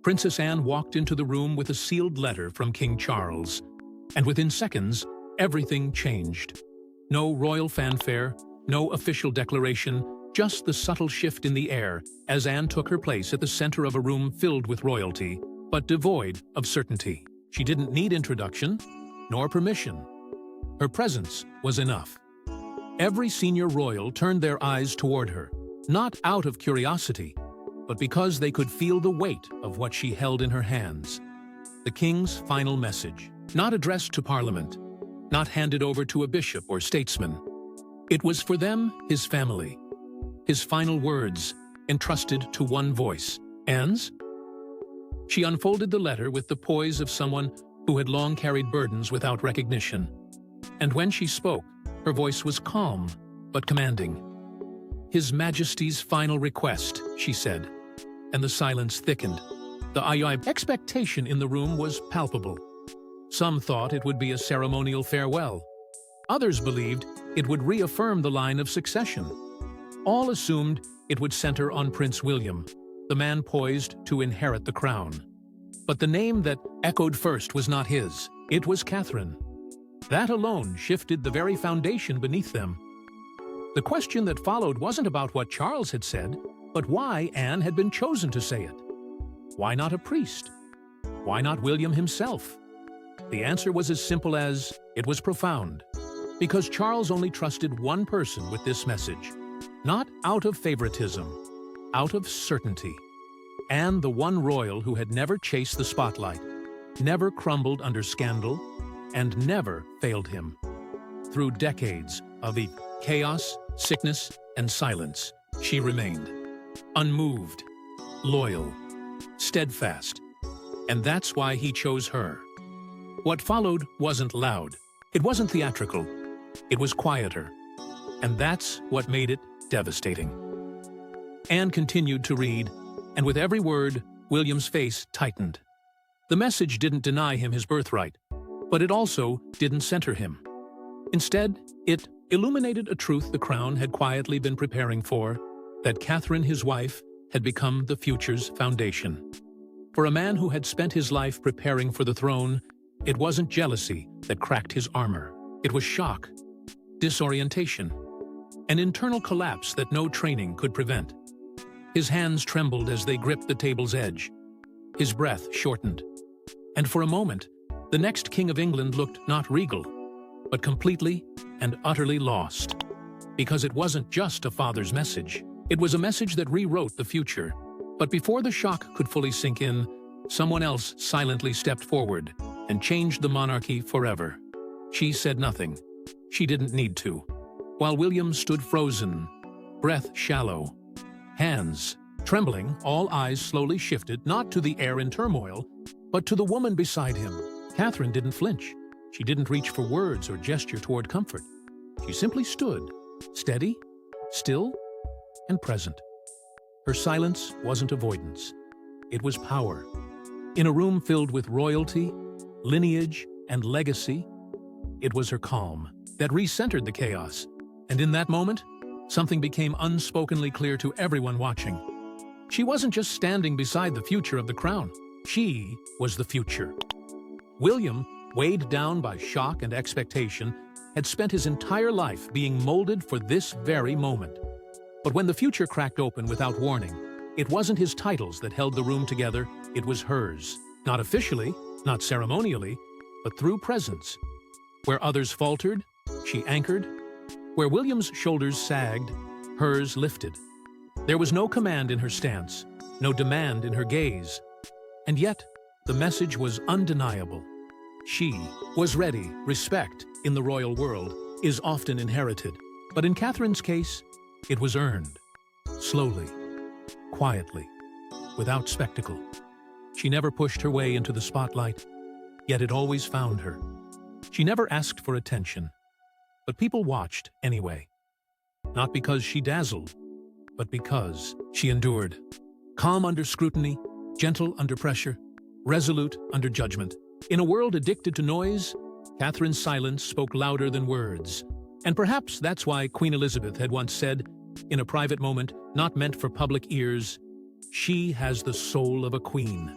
Princess Anne walked into the room with a sealed letter from King Charles, and within seconds, everything changed. No royal fanfare, no official declaration, just the subtle shift in the air as Anne took her place at the center of a room filled with royalty, but devoid of certainty. She didn't need introduction, nor permission. Her presence was enough. Every senior royal turned their eyes toward her, not out of curiosity, but because they could feel the weight of what she held in her hands. The king's final message, not addressed to Parliament, not handed over to a bishop or statesman. It was for them, his family. His final words, entrusted to one voice. Anne's? She unfolded the letter with the poise of someone who had long carried burdens without recognition. And when she spoke, her voice was calm, but commanding. "His Majesty's final request," she said, and the silence thickened. The expectation in the room was palpable. Some thought it would be a ceremonial farewell. Others believed it would reaffirm the line of succession. All assumed it would center on Prince William, the man poised to inherit the crown. But the name that echoed first was not his, it was Catherine. That alone shifted the very foundation beneath them. The question that followed wasn't about what Charles had said, but why Anne had been chosen to say it. Why not a priest? Why not William himself? The answer was as simple as, it was profound. Because Charles only trusted one person with this message. Not out of favoritism, out of certainty. Anne, the one royal who had never chased the spotlight, never crumbled under scandal, and never failed him. Through decades of chaos, sickness, and silence, she remained. Unmoved, loyal, steadfast. And that's why he chose her. What followed wasn't loud. It wasn't theatrical. It was quieter. And that's what made it devastating. Anne continued to read, and with every word, William's face tightened. The message didn't deny him his birthright, but it also didn't center him. Instead, it illuminated a truth the crown had quietly been preparing for, that Catherine, his wife, had become the future's foundation. For a man who had spent his life preparing for the throne, it wasn't jealousy that cracked his armor. It was shock, disorientation, an internal collapse that no training could prevent. His hands trembled as they gripped the table's edge. His breath shortened. And for a moment, the next King of England looked not regal, but completely and utterly lost. Because it wasn't just a father's message. It was a message that rewrote the future. But before the shock could fully sink in, someone else silently stepped forward and changed the monarchy forever. She said nothing. She didn't need to. While William stood frozen, breath shallow, hands trembling, all eyes slowly shifted not to the air in turmoil, but to the woman beside him. Catherine didn't flinch. She didn't reach for words or gesture toward comfort. She simply stood, steady, still, and present. Her silence wasn't avoidance. It was power. In a room filled with royalty, lineage, and legacy, it was her calm that recentered the chaos. And in that moment, something became unspokenly clear to everyone watching. She wasn't just standing beside the future of the crown. She was the future. William, weighed down by shock and expectation, had spent his entire life being molded for this very moment. But when the future cracked open without warning, it wasn't his titles that held the room together, it was hers. Not officially, not ceremonially, but through presence. Where others faltered, she anchored. Where William's shoulders sagged, hers lifted. There was no command in her stance, no demand in her gaze. And yet, the message was undeniable. She was ready. Respect, in the royal world, is often inherited. But in Catherine's case, it was earned. Slowly, quietly, without spectacle. She never pushed her way into the spotlight, yet it always found her. She never asked for attention, but people watched anyway. Not because she dazzled, but because she endured. Calm under scrutiny, gentle under pressure, resolute under judgment. In a world addicted to noise, Catherine's silence spoke louder than words. And perhaps that's why Queen Elizabeth had once said, in a private moment not meant for public ears, "She has the soul of a queen."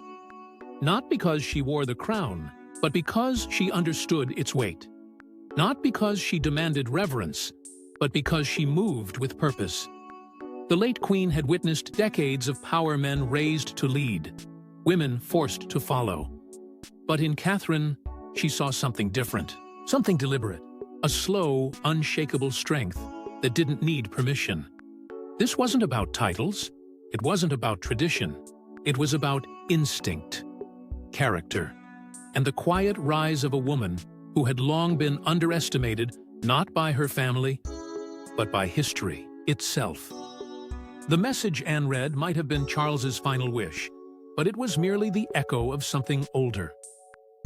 Not because she wore the crown, but because she understood its weight. Not because she demanded reverence, but because she moved with purpose. The late queen had witnessed decades of power men raised to lead, women forced to follow. But in Catherine, she saw something different, something deliberate, a slow, unshakable strength that didn't need permission. This wasn't about titles, it wasn't about tradition, it was about instinct, character, and the quiet rise of a woman who had long been underestimated not by her family, but by history itself. The message Anne read might have been Charles's final wish, but it was merely the echo of something older.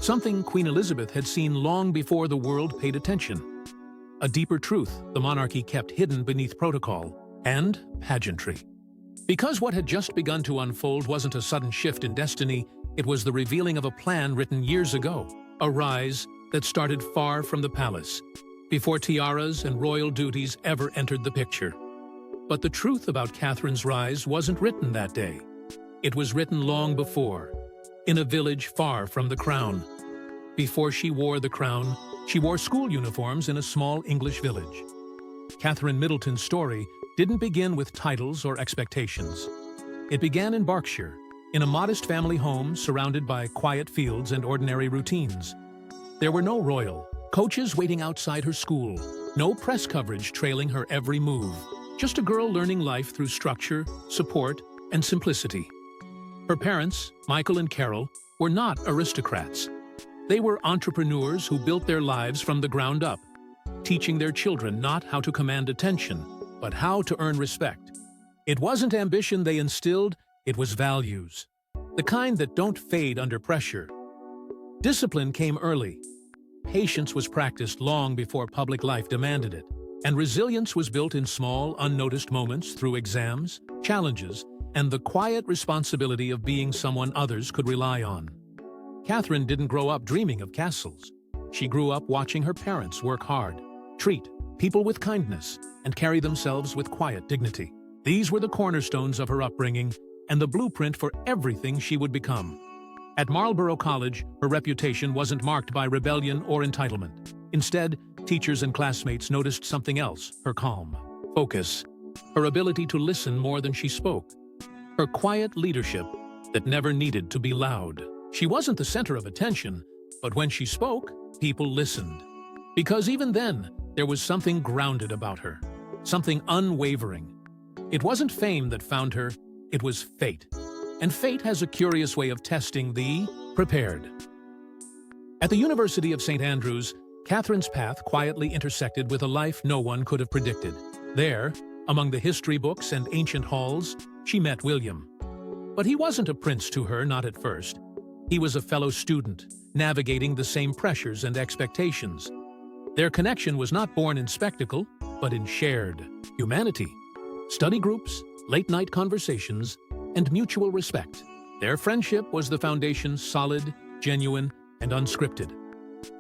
Something Queen Elizabeth had seen long before the world paid attention. A deeper truth the monarchy kept hidden beneath protocol and pageantry. Because what had just begun to unfold wasn't a sudden shift in destiny, it was the revealing of a plan written years ago, a rise that started far from the palace, before tiaras and royal duties ever entered the picture. But the truth about Catherine's rise wasn't written that day. It was written long before, in a village far from the crown. Before she wore the crown, she wore school uniforms in a small English village. Catherine Middleton's story didn't begin with titles or expectations. It began in Berkshire, in a modest family home surrounded by quiet fields and ordinary routines. There were no royal coaches waiting outside her school, no press coverage trailing her every move, just a girl learning life through structure, support, and simplicity. Her parents, Michael and Carol, were not aristocrats. They were entrepreneurs who built their lives from the ground up, teaching their children not how to command attention, but how to earn respect. It wasn't ambition they instilled, it was values, the kind that don't fade under pressure. Discipline came early. Patience was practiced long before public life demanded it, and resilience was built in small, unnoticed moments through exams, challenges, and the quiet responsibility of being someone others could rely on. Catherine didn't grow up dreaming of castles. She grew up watching her parents work hard, treat people with kindness, and carry themselves with quiet dignity. These were the cornerstones of her upbringing and the blueprint for everything she would become. At Marlborough College, her reputation wasn't marked by rebellion or entitlement. Instead, teachers and classmates noticed something else: her calm, focus, her ability to listen more than she spoke, her quiet leadership that never needed to be loud. She wasn't the center of attention, but when she spoke, people listened. Because even then, there was something grounded about her, something unwavering. It wasn't fame that found her, it was fate. And fate has a curious way of testing the prepared. At the University of St. Andrews, Catherine's path quietly intersected with a life no one could have predicted. There, among the history books and ancient halls, she met William. But he wasn't a prince to her, not at first. He was a fellow student, navigating the same pressures and expectations. Their connection was not born in spectacle, but in shared humanity. Study groups, late-night conversations, and mutual respect. Their friendship was the foundation, solid, genuine, and unscripted.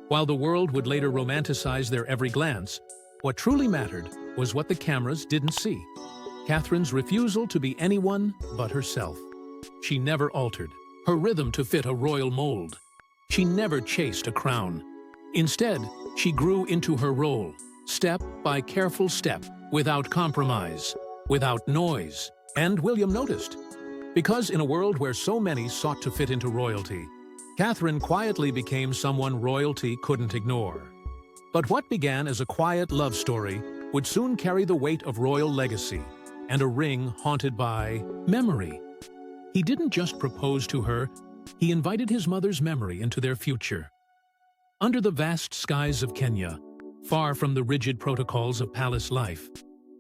While the world would later romanticize their every glance, what truly mattered was what the cameras didn't see: Catherine's refusal to be anyone but herself. She never altered her rhythm to fit a royal mold. She never chased a crown. Instead, she grew into her role, step by careful step, without compromise, without noise. And William noticed. Because in a world where so many sought to fit into royalty, Catherine quietly became someone royalty couldn't ignore. But what began as a quiet love story would soon carry the weight of royal legacy and a ring haunted by memory. He didn't just propose to her, he invited his mother's memory into their future. Under the vast skies of Kenya, far from the rigid protocols of palace life,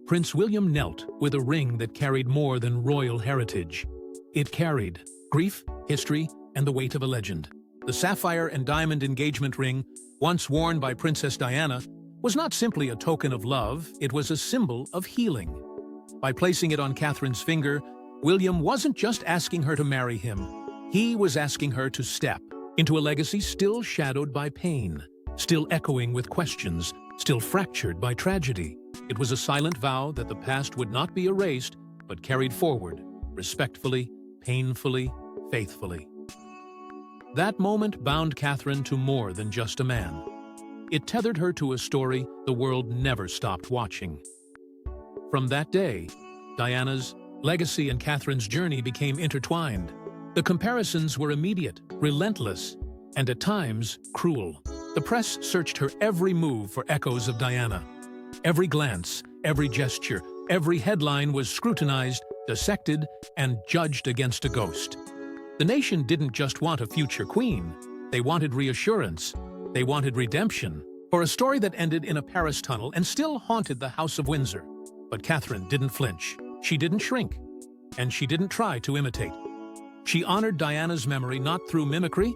Prince William knelt with a ring that carried more than royal heritage. It carried grief, history, and the weight of a legend. The sapphire and diamond engagement ring, once worn by Princess Diana, was not simply a token of love, it was a symbol of healing. By placing it on Catherine's finger, William wasn't just asking her to marry him. He was asking her to step into a legacy still shadowed by pain, still echoing with questions, still fractured by tragedy. It was a silent vow that the past would not be erased, but carried forward, respectfully, painfully, faithfully. That moment bound Catherine to more than just a man. It tethered her to a story the world never stopped watching. From that day, Diana's legacy and Catherine's journey became intertwined. The comparisons were immediate, relentless, and at times cruel. The press searched her every move for echoes of Diana. Every glance, every gesture, every headline was scrutinized, dissected, and judged against a ghost. The nation didn't just want a future queen. They wanted reassurance. They wanted redemption for a story that ended in a Paris tunnel and still haunted the House of Windsor. But Catherine didn't flinch. She didn't shrink. And she didn't try to imitate. She honored Diana's memory not through mimicry,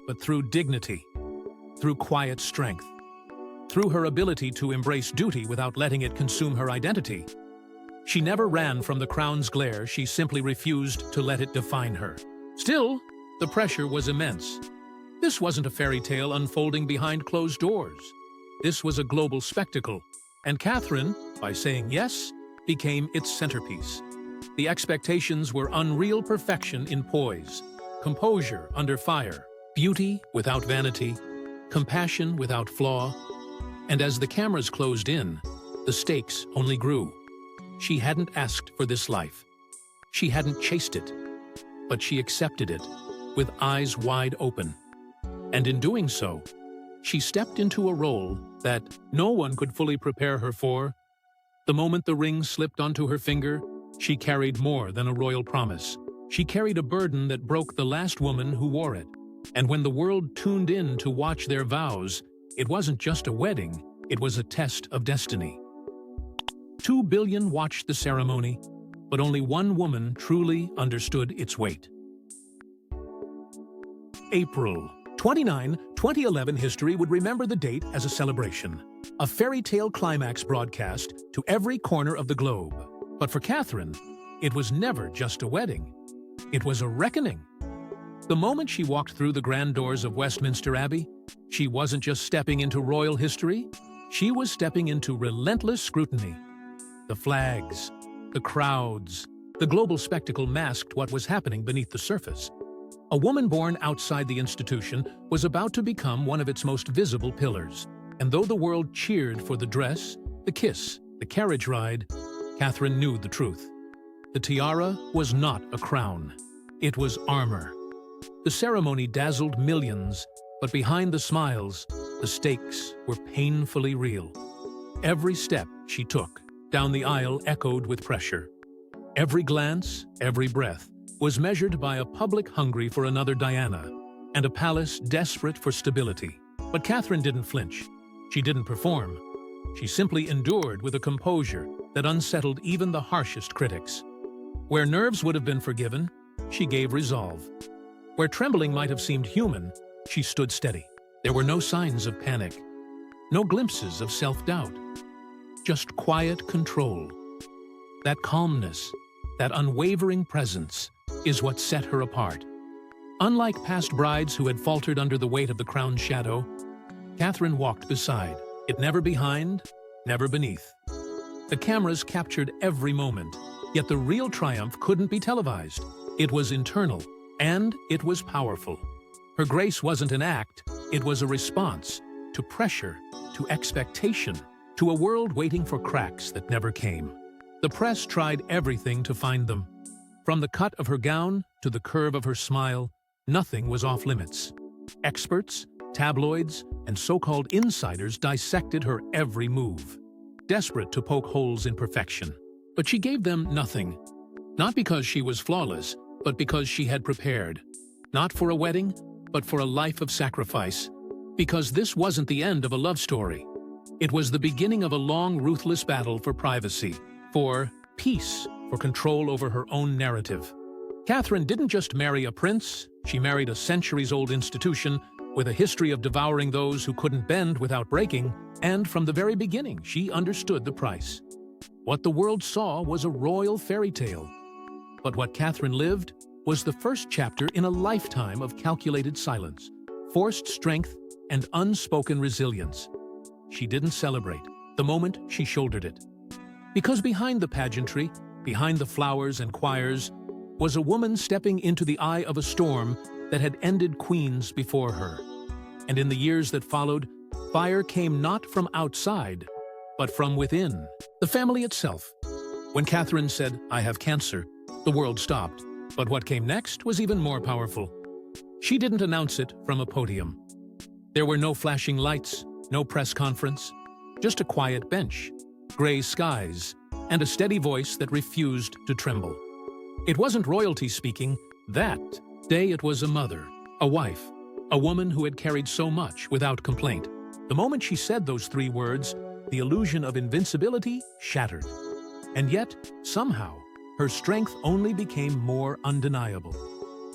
but through dignity, through quiet strength, through her ability to embrace duty without letting it consume her identity. She never ran from the crown's glare, she simply refused to let it define her. Still, the pressure was immense. This wasn't a fairy tale unfolding behind closed doors. This was a global spectacle, and Catherine, by saying yes, became its centerpiece. The expectations were unreal perfection in poise, composure under fire, beauty without vanity, compassion without flaw. And as the cameras closed in, the stakes only grew. She hadn't asked for this life. She hadn't chased it, but she accepted it with eyes wide open. And in doing so, she stepped into a role that no one could fully prepare her for. The moment the ring slipped onto her finger, she carried more than a royal promise. She carried a burden that broke the last woman who wore it. And when the world tuned in to watch their vows, it wasn't just a wedding, it was a test of destiny. 2 billion watched the ceremony, but only one woman truly understood its weight. April 29, 2011 history would remember the date as a celebration, a fairy tale climax broadcast to every corner of the globe. But for Catherine, it was never just a wedding. It was a reckoning. The moment she walked through the grand doors of Westminster Abbey, she wasn't just stepping into royal history, she was stepping into relentless scrutiny. The flags, the crowds, the global spectacle masked what was happening beneath the surface. A woman born outside the institution was about to become one of its most visible pillars. And though the world cheered for the dress, the kiss, the carriage ride, Catherine knew the truth. The tiara was not a crown. It was armor. The ceremony dazzled millions, but behind the smiles, the stakes were painfully real. Every step she took down the aisle echoed with pressure. Every glance, every breath, was measured by a public hungry for another Diana, and a palace desperate for stability. But Catherine didn't flinch. She didn't perform. She simply endured with a composure that unsettled even the harshest critics. Where nerves would have been forgiven, she gave resolve. Where trembling might have seemed human, she stood steady. There were no signs of panic, no glimpses of self-doubt, just quiet control. That calmness, that unwavering presence, is what set her apart. Unlike past brides who had faltered under the weight of the crown's shadow, Catherine walked beside, it never behind, never beneath. The cameras captured every moment, yet the real triumph couldn't be televised. It was internal, and it was powerful. Her grace wasn't an act, it was a response to pressure, to expectation, to a world waiting for cracks that never came. The press tried everything to find them. From the cut of her gown to the curve of her smile, nothing was off limits. Experts, tabloids, and so-called insiders dissected her every move, desperate to poke holes in perfection. But she gave them nothing, not because she was flawless, but because she had prepared. Not for a wedding, but for a life of sacrifice. Because this wasn't the end of a love story. It was the beginning of a long, ruthless battle for privacy, for peace, for control over her own narrative. Catherine didn't just marry a prince, she married a centuries-old institution with a history of devouring those who couldn't bend without breaking, and from the very beginning, she understood the price. What the world saw was a royal fairy tale. But what Catherine lived was the first chapter in a lifetime of calculated silence, forced strength, and unspoken resilience. She didn't celebrate the moment she shouldered it. Because behind the pageantry, behind the flowers and choirs, was a woman stepping into the eye of a storm that had ended queens before her. And in the years that followed, fire came not from outside, but from within, the family itself. When Catherine said, "I have cancer," the world stopped. But what came next was even more powerful. She didn't announce it from a podium. There were no flashing lights, no press conference, just a quiet bench, gray skies, and a steady voice that refused to tremble. It wasn't royalty speaking. That day it was a mother, a wife, a woman who had carried so much without complaint. The moment she said those 3 words, the illusion of invincibility shattered. And yet, somehow, her strength only became more undeniable.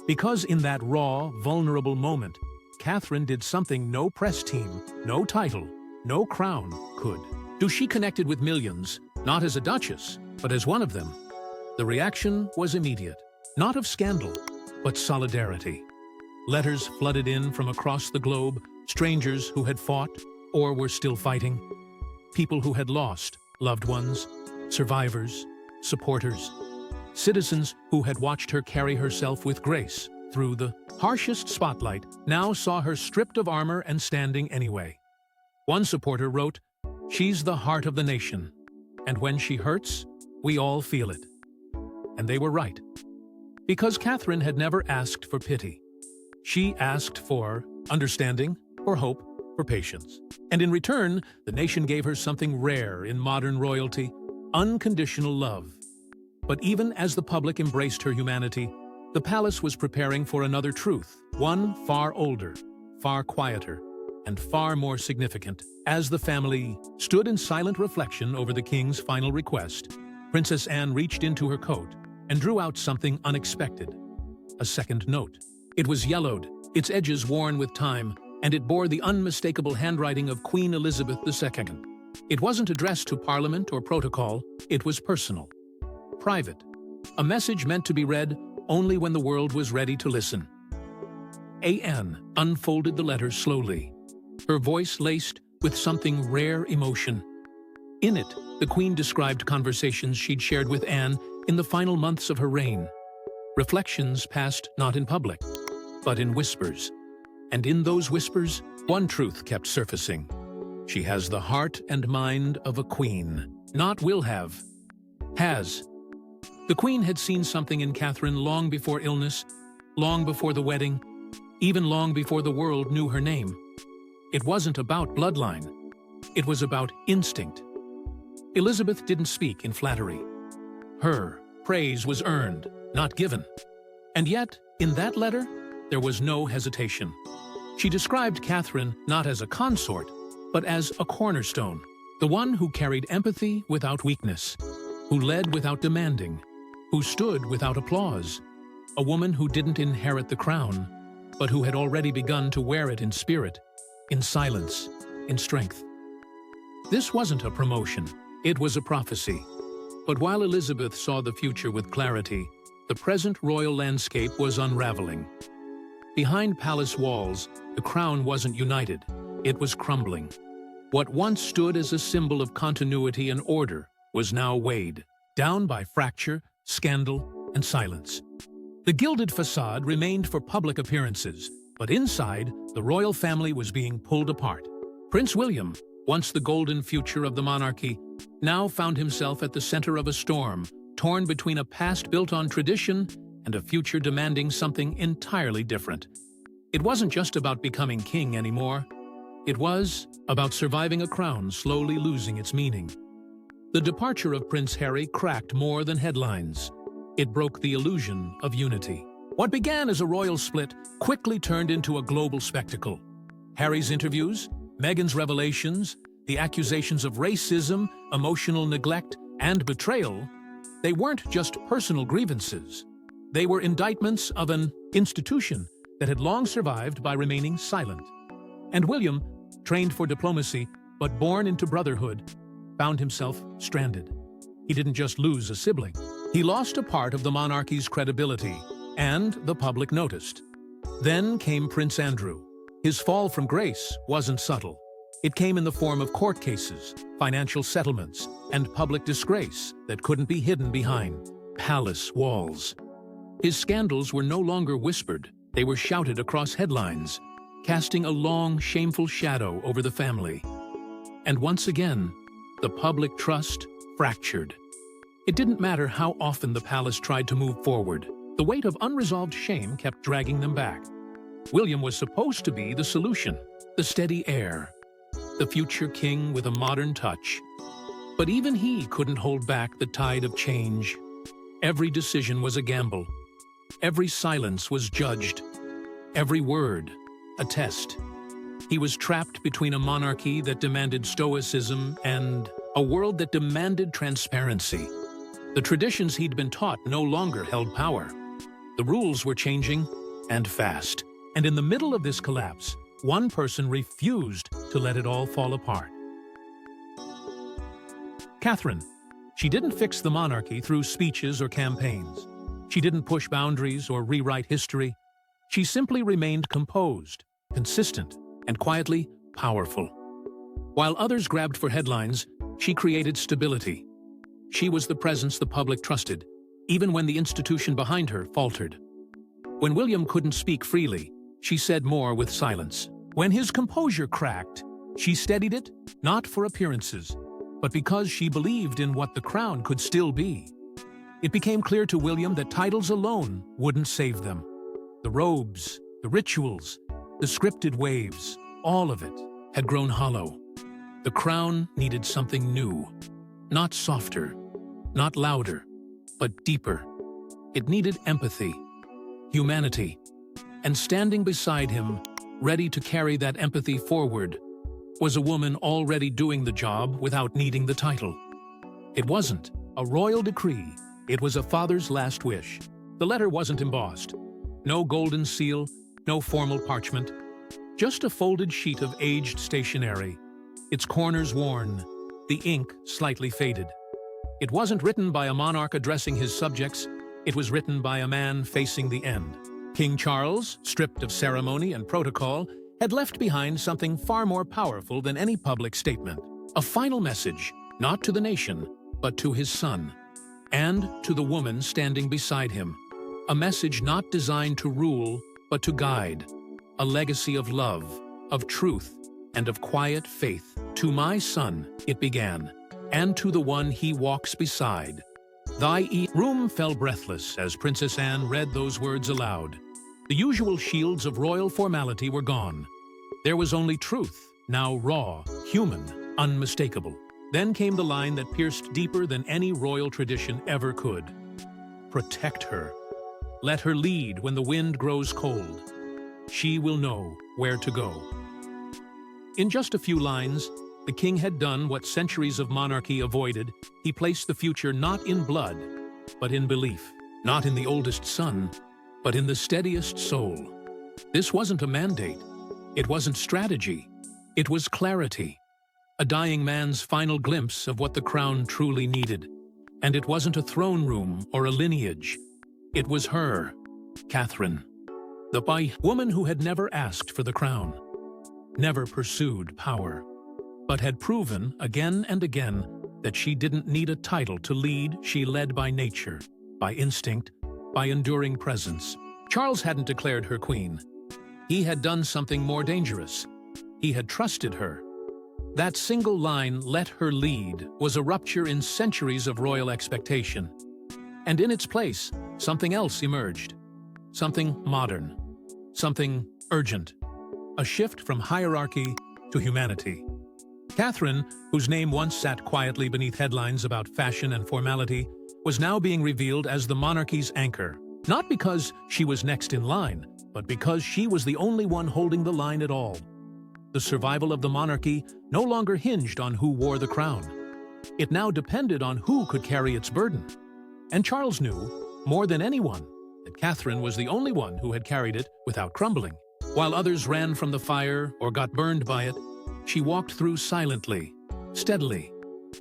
Because in that raw, vulnerable moment, Catherine did something no press team, no title, no crown could. She connected with millions, not as a duchess, but as one of them. The reaction was immediate, not of scandal, but solidarity. Letters flooded in from across the globe, strangers who had fought or were still fighting, people who had lost loved ones, survivors, supporters, citizens who had watched her carry herself with grace through the harshest spotlight now saw her stripped of armor and standing anyway. One supporter wrote, "She's the heart of the nation, and when she hurts, we all feel it." And they were right. Because Catherine had never asked for pity. She asked for understanding, for hope, for patience. And in return, the nation gave her something rare in modern royalty, unconditional love. But even as the public embraced her humanity, the palace was preparing for another truth, one far older, far quieter, and far more significant. As the family stood in silent reflection over the king's final request, Princess Anne reached into her coat and drew out something unexpected, a second note. It was yellowed, its edges worn with time, and it bore the unmistakable handwriting of Queen Elizabeth II. It wasn't addressed to Parliament or protocol, it was personal, private, a message meant to be read only when the world was ready to listen. Anne unfolded the letter slowly, her voice laced with something rare emotion. In it, the Queen described conversations she'd shared with Anne in the final months of her reign. Reflections passed not in public, but in whispers. And in those whispers, one truth kept surfacing. She has the heart and mind of a queen, not will have, has. The Queen had seen something in Catherine long before illness, long before the wedding, even long before the world knew her name. It wasn't about bloodline. It was about instinct. Elizabeth didn't speak in flattery. Her praise was earned, not given. And yet, in that letter, there was no hesitation. She described Catherine not as a consort, but as a cornerstone, the one who carried empathy without weakness, who led without demanding, who stood without applause, a woman who didn't inherit the crown, but who had already begun to wear it in spirit, in silence, in strength. This wasn't a promotion, it was a prophecy. But while Elizabeth saw the future with clarity, the present royal landscape was unraveling. Behind palace walls, the crown wasn't united, it was crumbling. What once stood as a symbol of continuity and order was now weighed down by fracture, scandal, and silence. The gilded facade remained for public appearances, but inside, the royal family was being pulled apart. Prince William, once the golden future of the monarchy, now found himself at the center of a storm, torn between a past built on tradition and a future demanding something entirely different. It wasn't just about becoming king anymore. It was about surviving a crown slowly losing its meaning. The departure of Prince Harry cracked more than headlines. It broke the illusion of unity. What began as a royal split quickly turned into a global spectacle. Harry's interviews, Meghan's revelations, the accusations of racism, emotional neglect, and betrayal, they weren't just personal grievances. They were indictments of an institution that had long survived by remaining silent. And William, trained for diplomacy, but born into brotherhood, found himself stranded. He didn't just lose a sibling. He lost a part of the monarchy's credibility, and the public noticed. Then came Prince Andrew. His fall from grace wasn't subtle. It came in the form of court cases, financial settlements, and public disgrace that couldn't be hidden behind palace walls. His scandals were no longer whispered, They were shouted across headlines, casting a long, shameful shadow over the family. And once again, the public trust fractured. It didn't matter how often the palace tried to move forward. The weight of unresolved shame kept dragging them back. William was supposed to be the solution, the steady heir, the future king with a modern touch. But even he couldn't hold back the tide of change. Every decision was a gamble. Every silence was judged. Every word, a test. He was trapped between a monarchy that demanded stoicism and a world that demanded transparency. The traditions he'd been taught no longer held power. The rules were changing, and fast. And in the middle of this collapse, one person refused to let it all fall apart. Catherine. She didn't fix the monarchy through speeches or campaigns. She didn't push boundaries or rewrite history. She simply remained composed, consistent, and quietly powerful. While others grabbed for headlines, she created stability. She was the presence the public trusted, even when the institution behind her faltered. When William couldn't speak freely, she said more with silence. When his composure cracked, she steadied it, not for appearances, but because she believed in what the crown could still be. It became clear to William that titles alone wouldn't save them. The robes, the rituals, the scripted waves, all of it had grown hollow. The crown needed something new, not softer, not louder, but deeper. It needed empathy, humanity, and standing beside him, ready to carry that empathy forward, was a woman already doing the job without needing the title. It wasn't a royal decree, it was a father's last wish. The letter wasn't embossed. No golden seal, no formal parchment, just a folded sheet of aged stationery, its corners worn, the ink slightly faded. It wasn't written by a monarch addressing his subjects, it was written by a man facing the end. King Charles, stripped of ceremony and protocol, had left behind something far more powerful than any public statement. A final message, not to the nation, but to his son, and to the woman standing beside him. A message not designed to rule, but to guide. A legacy of love, of truth, and of quiet faith. To my son, it began, and to the one he walks beside. Room fell breathless as Princess Anne read those words aloud. The usual shields of royal formality were gone. There was only truth, now raw, human, unmistakable. Then came the line that pierced deeper than any royal tradition ever could. Protect her. Let her lead when the wind grows cold. She will know where to go. In just a few lines, the king had done what centuries of monarchy avoided. He placed the future not in blood, but in belief. Not in the oldest son, but in the steadiest soul. This wasn't a mandate. It wasn't strategy. It was clarity. A dying man's final glimpse of what the crown truly needed. And it wasn't a throne room or a lineage. It was her, Catherine, the woman who had never asked for the crown, never pursued power, but had proven again and again that she didn't need a title to lead. She led by nature, by instinct, by enduring presence. Charles hadn't declared her queen. He had done something more dangerous. He had trusted her. That single line, "let her lead," was a rupture in centuries of royal expectation. And in its place, something else emerged. Something modern. Something urgent. A shift from hierarchy to humanity. Catherine, whose name once sat quietly beneath headlines about fashion and formality, was now being revealed as the monarchy's anchor. Not because she was next in line, but because she was the only one holding the line at all. The survival of the monarchy no longer hinged on who wore the crown. It now depended on who could carry its burden. And Charles knew, more than anyone, that Catherine was the only one who had carried it without crumbling. While others ran from the fire or got burned by it, she walked through silently, steadily,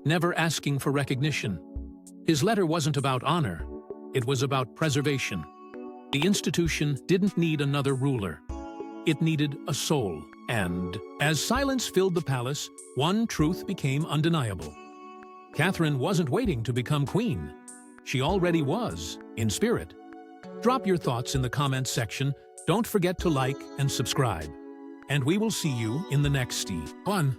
never asking for recognition. His letter wasn't about honor, it was about preservation. The institution didn't need another ruler. It needed a soul. And as silence filled the palace, one truth became undeniable. Catherine wasn't waiting to become queen. She already was, in spirit. Drop your thoughts in the comments section Don't forget to like and subscribe. And we will see you in the next one.